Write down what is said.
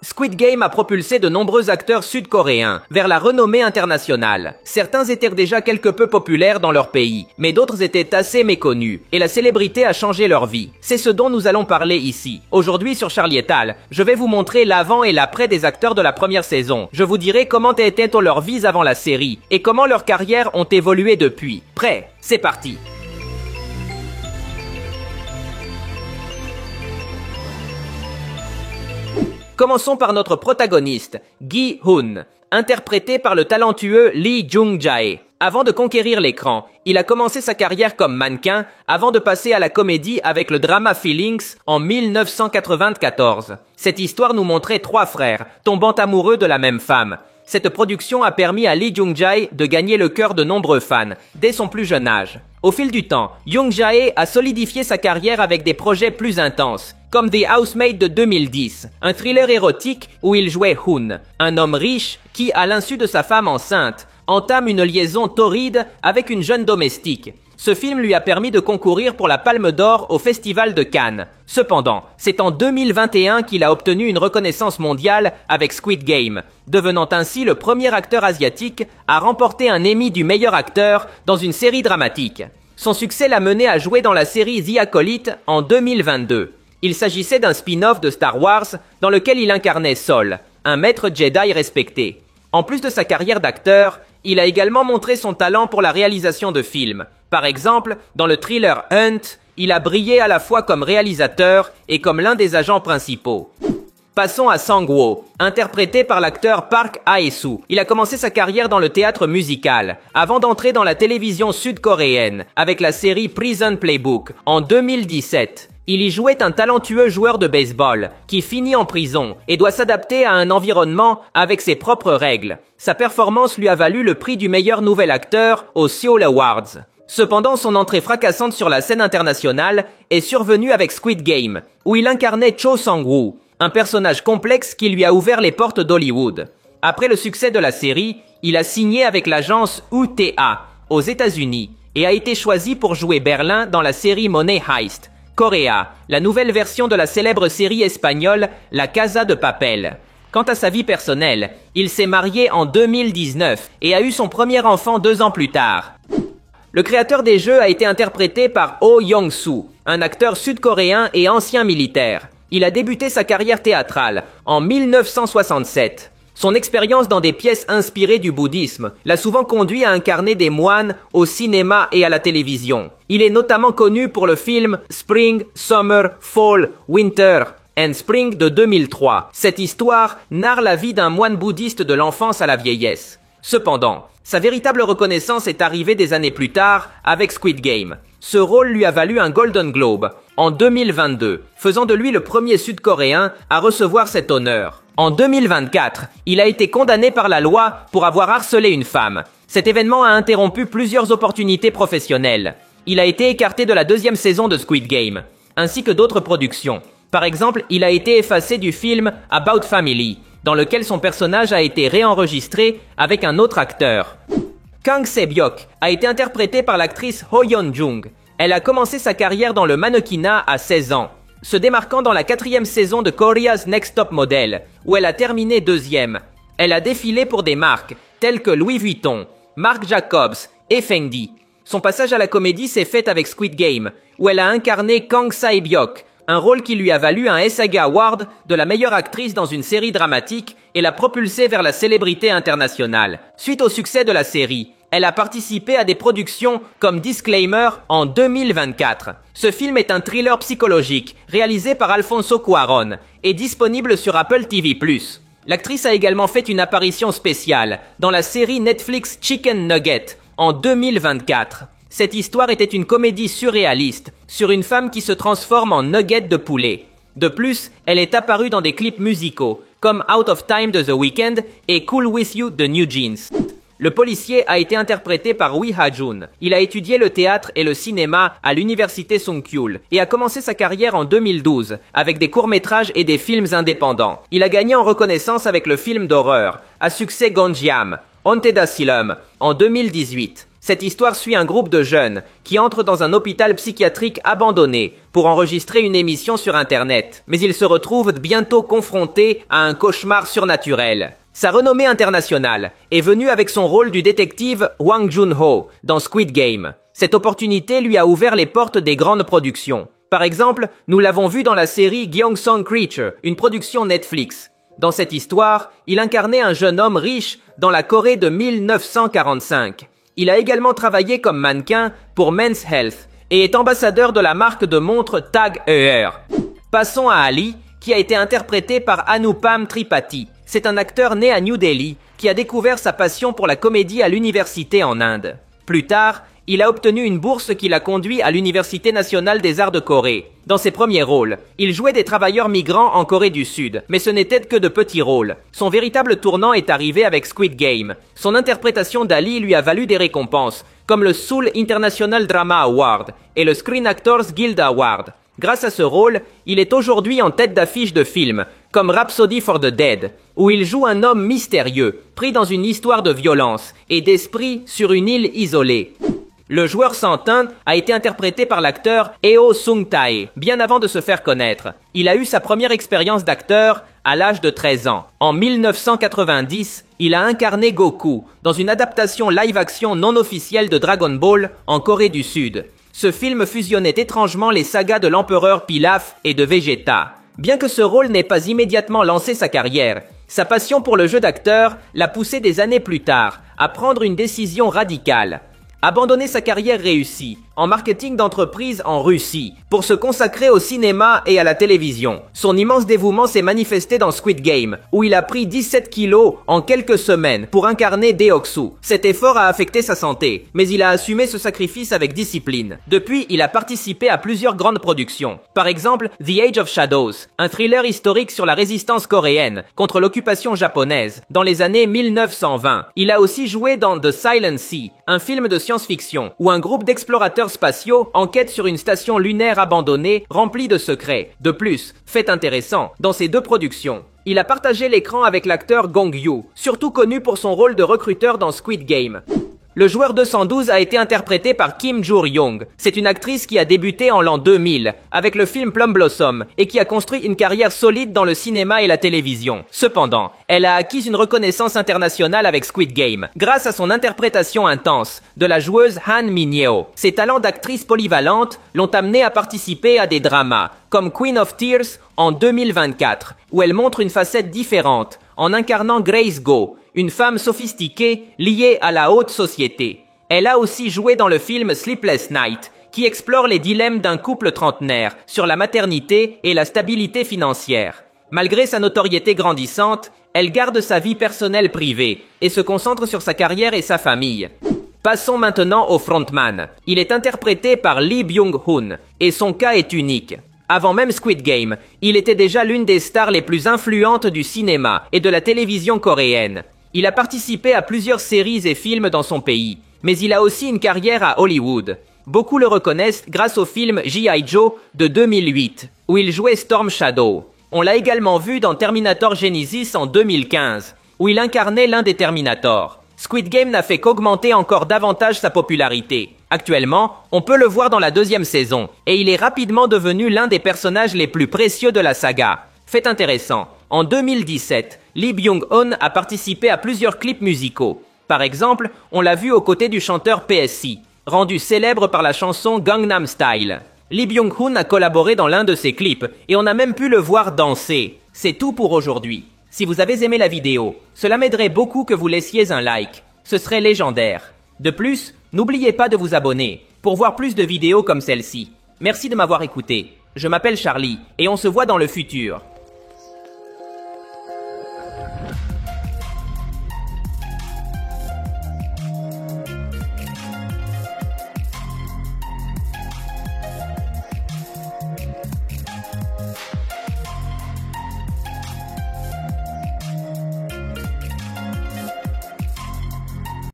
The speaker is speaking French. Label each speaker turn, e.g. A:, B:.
A: Squid Game a propulsé de nombreux acteurs sud-coréens vers la renommée internationale. Certains étaient déjà quelque peu populaires dans leur pays, mais d'autres étaient assez méconnus, et la célébrité a changé leur vie. C'est ce dont nous allons parler ici. Aujourd'hui sur Charlie et Tal, je vais vous montrer l'avant et l'après des acteurs de la première saison. Je vous dirai comment étaient leurs vies avant la série, et comment leurs carrières ont évolué depuis. Prêt? C'est parti! Commençons par notre protagoniste, Gi-hun, interprété par le talentueux Lee Jung-jae. Avant de conquérir l'écran, il a commencé sa carrière comme mannequin avant de passer à la comédie avec le drama Feelings en 1994. Cette histoire nous montrait trois frères, tombant amoureux de la même femme. Cette production a permis à Lee Jung-jae de gagner le cœur de nombreux fans, dès son plus jeune âge. Au fil du temps, Jung-jae a solidifié sa carrière avec des projets plus intenses, comme The Housemaid de 2010, un thriller érotique où il jouait Hoon, un homme riche qui, à l'insu de sa femme enceinte, entame une liaison torride avec une jeune domestique. Ce film lui a permis de concourir pour la Palme d'Or au Festival de Cannes. Cependant, c'est en 2021 qu'il a obtenu une reconnaissance mondiale avec Squid Game, devenant ainsi le premier acteur asiatique à remporter un Emmy du meilleur acteur dans une série dramatique. Son succès l'a mené à jouer dans la série The Acolyte en 2022. Il s'agissait d'un spin-off de Star Wars dans lequel il incarnait Sol, un maître Jedi respecté. En plus de sa carrière d'acteur, il a également montré son talent pour la réalisation de films. Par exemple, dans le thriller Hunt, il a brillé à la fois comme réalisateur et comme l'un des agents principaux. Passons à Sang-woo, interprété par l'acteur Park Hae-soo. Il a commencé sa carrière dans le théâtre musical, avant d'entrer dans la télévision sud-coréenne, avec la série Prison Playbook, en 2017. Il y jouait un talentueux joueur de baseball, qui finit en prison et doit s'adapter à un environnement avec ses propres règles. Sa performance lui a valu le prix du meilleur nouvel acteur aux Seoul Awards. Cependant, son entrée fracassante sur la scène internationale est survenue avec Squid Game, où il incarnait Cho Sang-woo, un personnage complexe qui lui a ouvert les portes d'Hollywood. Après le succès de la série, il a signé avec l'agence UTA aux États-Unis et a été choisi pour jouer Berlin dans la série Money Heist. Corea, la nouvelle version de la célèbre série espagnole La Casa de Papel. Quant à sa vie personnelle, il s'est marié en 2019 et a eu son premier enfant 2 ans plus tard. Le créateur des jeux a été interprété par Oh Young-soo, un acteur sud-coréen et ancien militaire. Il a débuté sa carrière théâtrale en 1967. Son expérience dans des pièces inspirées du bouddhisme l'a souvent conduit à incarner des moines au cinéma et à la télévision. Il est notamment connu pour le film Spring, Summer, Fall, Winter and Spring de 2003. Cette histoire narre la vie d'un moine bouddhiste de l'enfance à la vieillesse. Cependant, sa véritable reconnaissance est arrivée des années plus tard avec Squid Game. Ce rôle lui a valu un Golden Globe en 2022, faisant de lui le premier Sud-Coréen à recevoir cet honneur. En 2024, il a été condamné par la loi pour avoir harcelé une femme. Cet événement a interrompu plusieurs opportunités professionnelles. Il a été écarté de la 2e saison de Squid Game, ainsi que d'autres productions. Par exemple, il a été effacé du film About Family, dans lequel son personnage a été réenregistré avec un autre acteur. Kang Se-byok a été interprétée par l'actrice Ho Yeon-jung. Elle a commencé sa carrière dans le mannequinat à 16 ans, se démarquant dans la 4e saison de Korea's Next Top Model, où elle a terminé 2e. Elle a défilé pour des marques telles que Louis Vuitton, Marc Jacobs et Fendi. Son passage à la comédie s'est fait avec Squid Game, où elle a incarné Kang Se-byok, un rôle qui lui a valu un SAG Award de la meilleure actrice dans une série dramatique et l'a propulsée vers la célébrité internationale. Suite au succès de la série, elle a participé à des productions comme Disclaimer en 2024. Ce film est un thriller psychologique réalisé par Alfonso Cuarón et disponible sur Apple TV+. L'actrice a également fait une apparition spéciale dans la série Netflix Chicken Nugget en 2024. Cette histoire était une comédie surréaliste sur une femme qui se transforme en nugget de poulet. De plus, elle est apparue dans des clips musicaux comme Out of Time de The Weeknd et Cool With You de New Jeans. Le policier a été interprété par Wi Ha-jun. Il a étudié le théâtre et le cinéma à l'université Sungkyul et a commencé sa carrière en 2012 avec des courts-métrages et des films indépendants. Il a gagné en reconnaissance avec le film d'horreur à succès Gonjiam, Haunted Asylum en 2018. Cette histoire suit un groupe de jeunes qui entrent dans un hôpital psychiatrique abandonné pour enregistrer une émission sur Internet. Mais ils se retrouvent bientôt confrontés à un cauchemar surnaturel. Sa renommée internationale est venue avec son rôle du détective Hwang Joon-ho dans Squid Game. Cette opportunité lui a ouvert les portes des grandes productions. Par exemple, nous l'avons vu dans la série Gyeongsang Creature, une production Netflix. Dans cette histoire, il incarnait un jeune homme riche dans la Corée de 1945. Il a également travaillé comme mannequin pour Men's Health et est ambassadeur de la marque de montres Tag Heuer. Passons à Ali, qui a été interprété par Anupam Tripathi. C'est un acteur né à New Delhi qui a découvert sa passion pour la comédie à l'université en Inde. Plus tard, il a obtenu une bourse qui l'a conduit à l'Université nationale des arts de Corée. Dans ses premiers rôles, il jouait des travailleurs migrants en Corée du Sud, mais ce n'était que de petits rôles. Son véritable tournant est arrivé avec Squid Game. Son interprétation d'Ali lui a valu des récompenses, comme le Seoul International Drama Award et le Screen Actors Guild Award. Grâce à ce rôle, il est aujourd'hui en tête d'affiche de films, comme Rhapsody for the Dead, où il joue un homme mystérieux, pris dans une histoire de violence et d'esprit sur une île isolée. Le joueur sans teint a été interprété par l'acteur Eo Sung-tae, bien avant de se faire connaître. Il a eu sa première expérience d'acteur à l'âge de 13 ans. En 1990, il a incarné Goku dans une adaptation live-action non officielle de Dragon Ball en Corée du Sud. Ce film fusionnait étrangement les sagas de l'empereur Pilaf et de Vegeta. Bien que ce rôle n'ait pas immédiatement lancé sa carrière, sa passion pour le jeu d'acteur l'a poussé des années plus tard à prendre une décision radicale. Abandonner sa carrière réussie en marketing d'entreprise en Russie pour se consacrer au cinéma et à la télévision. Son immense dévouement s'est manifesté dans Squid Game, où il a pris 17 kilos en quelques semaines pour incarner Deok-soo. Cet effort a affecté sa santé, mais il a assumé ce sacrifice avec discipline. Depuis, il a participé à plusieurs grandes productions. Par exemple, The Age of Shadows, un thriller historique sur la résistance coréenne contre l'occupation japonaise dans les années 1920. Il a aussi joué dans The Silent Sea, un film de science-fiction où un groupe d'explorateurs spatiaux enquête sur une station lunaire abandonnée remplie de secrets. De plus, fait intéressant, dans ces deux productions, il a partagé l'écran avec l'acteur Gong Yoo, surtout connu pour son rôle de recruteur dans Squid Game. Le joueur 212 a été interprété par Kim Joo-young. C'est une actrice qui a débuté en l'an 2000 avec le film Plum Blossom et qui a construit une carrière solide dans le cinéma et la télévision. Cependant, elle a acquis une reconnaissance internationale avec Squid Game grâce à son interprétation intense de la joueuse Han Min-yeo. Ses talents d'actrice polyvalente l'ont amenée à participer à des dramas comme Queen of Tears en 2024 où elle montre une facette différente en incarnant Grace Go, une femme sophistiquée liée à la haute société. Elle a aussi joué dans le film Sleepless Night, qui explore les dilemmes d'un couple trentenaire sur la maternité et la stabilité financière. Malgré sa notoriété grandissante, elle garde sa vie personnelle privée et se concentre sur sa carrière et sa famille. Passons maintenant au frontman. Il est interprété par Lee Byung-hun et son cas est unique. Avant même Squid Game, il était déjà l'une des stars les plus influentes du cinéma et de la télévision coréenne. Il a participé à plusieurs séries et films dans son pays, mais il a aussi une carrière à Hollywood. Beaucoup le reconnaissent grâce au film G.I. Joe de 2008, où il jouait Storm Shadow. On l'a également vu dans Terminator Genesis en 2015, où il incarnait l'un des Terminators. Squid Game n'a fait qu'augmenter encore davantage sa popularité. Actuellement, on peut le voir dans la deuxième saison, et il est rapidement devenu l'un des personnages les plus précieux de la saga. Fait intéressant, en 2017, Lee Byung-hun a participé à plusieurs clips musicaux. Par exemple, on l'a vu aux côtés du chanteur PSC, rendu célèbre par la chanson Gangnam Style. Lee Byung-hun a collaboré dans l'un de ses clips, et on a même pu le voir danser. C'est tout pour aujourd'hui. Si vous avez aimé la vidéo, cela m'aiderait beaucoup que vous laissiez un like. Ce serait légendaire. De plus, n'oubliez pas de vous abonner pour voir plus de vidéos comme celle-ci. Merci de m'avoir écouté. Je m'appelle Charlie et on se voit dans le futur.